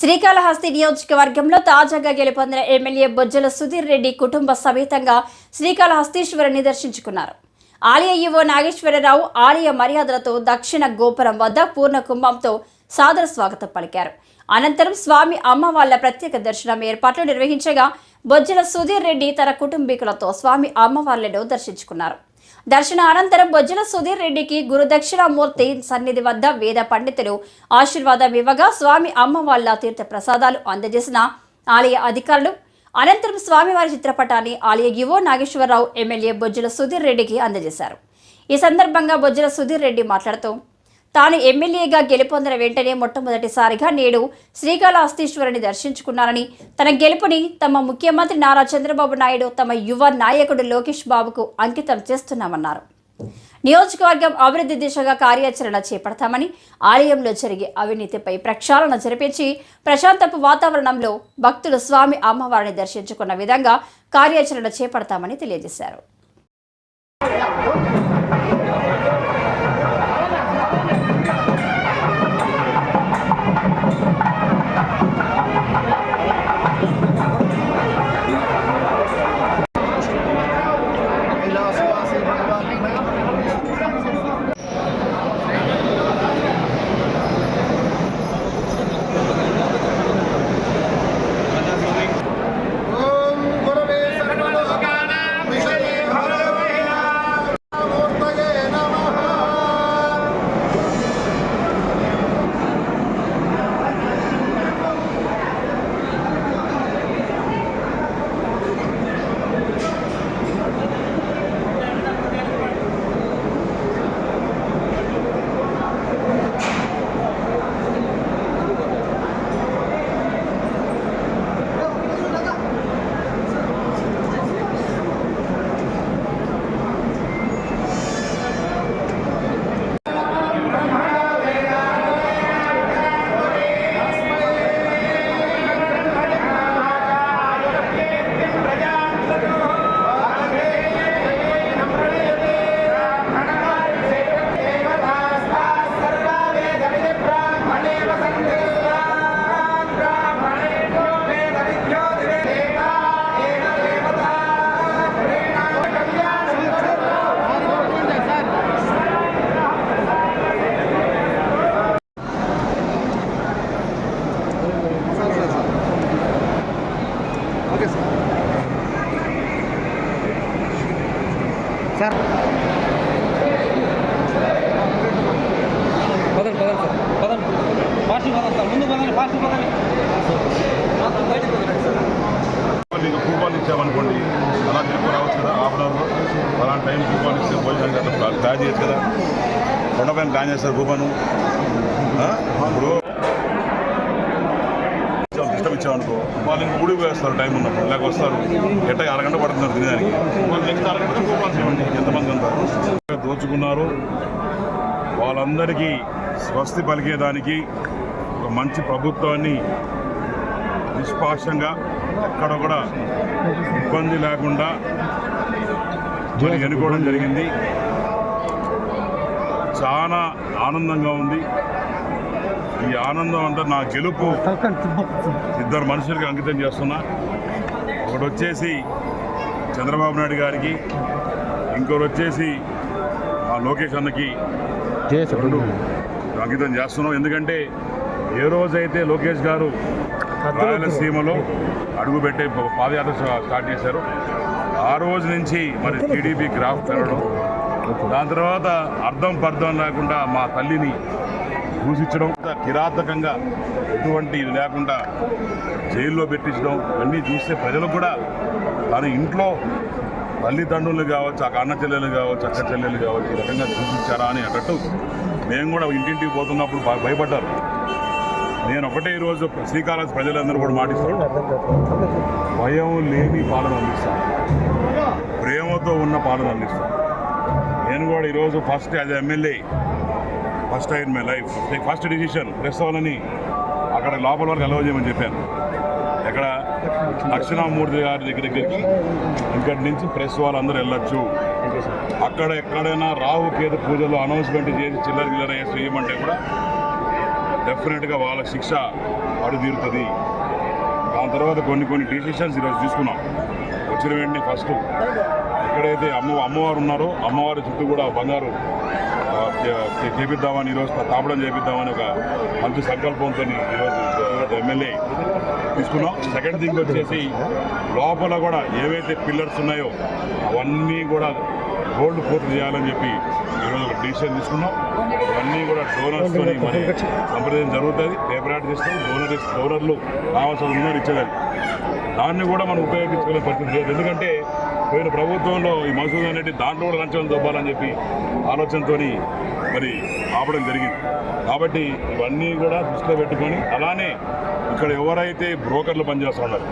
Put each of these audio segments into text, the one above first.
శ్రీకాళహస్తి నియోజకవర్గంలో తాజాగా గెలుపొందిన ఎమ్మెల్యే బొజ్జల సుధీర్ రెడ్డి కుటుంబ సమేతంగా శ్రీకాళహస్తీశ్వరుని దర్శించుకున్నారు. ఆలయ ఈవో నాగేశ్వరరావు ఆలయ మర్యాదలతో దక్షిణ గోపురం వద్ద పూర్ణ కుంభంతో సాదర స్వాగతం పలికారు. అనంతరం స్వామి అమ్మవార్ల ప్రత్యేక దర్శనం ఏర్పాట్లు నిర్వహించగా బొజ్జల సుధీర్ రెడ్డి తన కుటుంబీకులతో స్వామి అమ్మవార్లను దర్శించుకున్నారు. దర్శన అనంతరం బొజ్జల సుధీర్ రెడ్డికి గురుదక్షిణామూర్తి సన్నిధి వద్ద వేద పండితులు ఆశీర్వాదం ఇవ్వగా స్వామి అమ్మవార్ల తీర్థ ప్రసాదాలు అందజేసిన ఆలయ అధికారులు అనంతరం స్వామివారి చిత్రపటాన్ని ఆలయ ఈవో నాగేశ్వరరావు ఎమ్మెల్యే బొజ్జల సుధీర్ రెడ్డికి అందజేశారు. ఈ సందర్భంగా బొజ్జల సుధీర్ రెడ్డి మాట్లాడుతూ తాను ఎమ్మెల్యేగా గెలుపొందిన వెంటనే మొట్టమొదటిసారిగా నేడు శ్రీకాళహస్తీశ్వరుని దర్శించుకున్నారని, తన గెలుపుని తమ ముఖ్యమంత్రి నారా చంద్రబాబు నాయుడు తమ యువ నాయకుడు లోకేష్ బాబుకు అంకితం చేస్తున్నామన్నారు. నియోజకవర్గం అభివృద్ధి దిశగా కార్యాచరణ చేపడతామని, ఆలయంలో జరిగే అవినీతిపై ప్రక్షాళన జరిపించి ప్రశాంతపు వాతావరణంలో భక్తులు స్వామి అమ్మవారిని దర్శించుకున్న విధంగా కార్యాచరణ చేపడతామని తెలియజేశారు. సార్ పదండి సార్ పదండి ఫాస్ట్ సార్ ముందు పదండి ఫాస్ట్ పదండి మీకు కూపాలు ఇచ్చామనుకోండి, అలా తిరుగు రావచ్చు కదా. హాఫ్ అన్ అవర్లో అలాంటి టైం కూపాలు ఇస్తే భోజనానికి ప్లాన్ చేయొచ్చు కదా. కొండపైన ప్లాన్ చేస్తారు కూపాను. ఇప్పుడు ఇష్టం ఇచ్చామనుకో వాళ్ళు ఇంక ఊడికి వేస్తారు టైం ఉన్నప్పుడు, లేక వస్తారు ఎట్ట అరగంట పడుతున్నారు తినడానికి. వాళ్ళు నెక్స్ట్ అరగంట కూపాన్స్ ఇవ్వండి. ఎంతమంది అంతా దోచుకున్నారు వాళ్ళందరికీ స్వస్తి పలికేదానికి ఒక మంచి ప్రభుత్వాన్ని నిష్పాక్షంగా ఎక్కడ కూడా ఇబ్బంది లేకుండా ఎన్నుకోవడం జరిగింది. చాలా ఆనందంగా ఉంది. ఈ ఆనందం అంతా నా గెలుపు ఇద్దరు మనుషులకి అంకితం చేస్తున్నా. ఒకటి వచ్చేసి చంద్రబాబు నాయుడు గారికి, ఇంకొకటి వచ్చేసి మా లోకేష్ అన్నకి అంకితం చేస్తున్నాం. ఎందుకంటే ఏ రోజైతే లోకేష్ గారు రాయలసీమలో అడుగుపెట్టే పాదయాత్ర స్టార్ట్ చేశారు, ఆ రోజు నుంచి మరి టీడీపీ గ్రాఫ్ పెరగడం, దాని తర్వాత అర్థం పర్థం లేకుండా మా తల్లిని దూషించడం, కిరాతకంగా ఎటువంటి లేకుండా జైల్లో పెట్టించడం అన్నీ చూస్తే ప్రజలకు కూడా తన ఇంట్లో తల్లిదండ్రులు కావచ్చు, అన్న చెల్లెలు కావచ్చు, అక్క చెల్లెలు కావచ్చు, ఈ రకంగా దూషించారా అని అన్నట్టు మేము కూడా ఇంటింటికి పోతున్నప్పుడు భయపడ్డారు. నేను ఒకటే ఈరోజు శ్రీకాళహస్తి ప్రజలందరూ కూడా మాటిస్తాను, భయం లేని పాలన అందిస్తాను, ప్రేమతో ఉన్న పాలన అందిస్తాను. నేను కూడా ఈరోజు first as MLA first time in my life first decision press వాళ్ళని అక్కడ లోపల వరకు అలౌ చేయమని చెప్పాను. ఎక్కడ దక్షిణామూర్తి గారి దగ్గరికి ఇక్కడి నుంచి ప్రెస్ వాళ్ళందరూ వెళ్ళొచ్చు. అక్కడ ఎక్కడైనా రాహు కేతు పూజలు అనౌన్స్మెంట్ చేసి చిల్లర గిల్లర వేసి వేయమంటే కూడా డెఫినెట్గా వాళ్ళ శిక్ష అడుగుతీరుతుంది. దాని తర్వాత కొన్ని డిసిషన్స్ ఈరోజు తీసుకున్నాం. వచ్చిన వెంటనే ఫస్ట్ ఎక్కడైతే అమ్మవారు ఉన్నారో అమ్మవారి చుట్టూ కూడా బంగారు చేపిద్దామని ఈరోజు తాపడం చేపిద్దామని ఒక మంచి సంకల్పంతో ఈరోజు ఎమ్మెల్యే తీసుకున్నాం. సెకండ్ థింగ్ వచ్చేసి లోపల కూడా ఏవైతే పిల్లర్స్ ఉన్నాయో అవన్నీ కూడా గోల్డ్ పూర్తి చేయాలని చెప్పి ఈరోజు ఒక డిసిషన్ తీసుకున్నాం. ఇవన్నీ కూడా డోనర్స్తో మరి సంప్రదించడం జరుగుతుంది. పేపర్ యాడ్ చేస్తాం. డోనర్లు కావాల్సిన ఉన్నారు ఇచ్చేదాన్ని దాన్ని కూడా మనం ఉపయోగించుకునే పరిస్థితి లేదు. ఎందుకంటే పోయిన ప్రభుత్వంలో ఈ మసూద్ అనేది దాంట్లో కూడా లంచం దొబ్బాలని చెప్పి ఆలోచనతో మరి ఆపడం జరిగింది. కాబట్టి ఇవన్నీ కూడా దృష్టిలో పెట్టుకొని అలానే ఇక్కడ ఎవరైతే బ్రోకర్లు పనిచేస్తున్నారు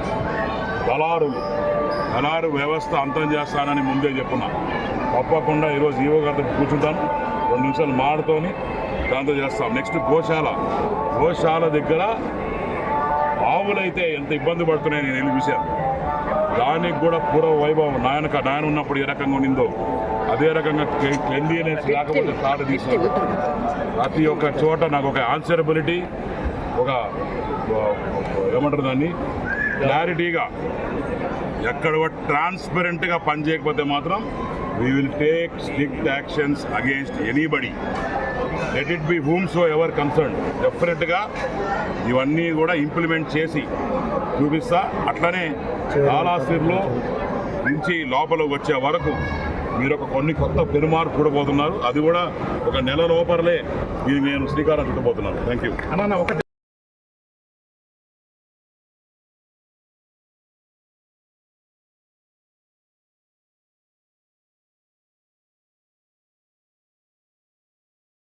దళారు వ్యవస్థ అంతం చేస్తానని ముందే చెప్పున్నా. తప్పకుండా ఈరోజు ఈవో గారితో కూర్చుంటాను. 2 నిమిషాలు మాడుతోని దాంతో చేస్తాం. నెక్స్ట్ గోశాల దగ్గర ఆవులైతే ఎంత ఇబ్బంది పడుతున్నాయని నేను చూశాను. దానికి కూడా పూర్వ వైభవం నాయన ఉన్నప్పుడు ఏ రకంగా ఉండిందో అదే రకంగా క్లెన్లీనెస్ లేకపోతే తాట తీసుకున్నాను. ప్రతి ఒక్క చోట నాకు ఒక ఆన్సరబిలిటీ, ఒక ఏమంటారు దాన్ని క్లారిటీగా ఎక్కడ ట్రాన్స్పరెంట్గా పనిచేయకపోతే మాత్రం we will take strict actions against anybody, let it be whomsoever concern. Definitely ఇవన్నీ కూడా ఇంప్లిమెంట్ చేసి చూపిస్తా. అట్లనే కాళాస్తిలో నుంచి లోపల వచ్చే వరకు మీరు కొన్ని కొత్త పెరుమార్పు చూడబోతున్నారు. అది కూడా ఒక నెల లోపలే ఇది నేను శ్రీకారం చుట్టబోతున్నాను. Thank you.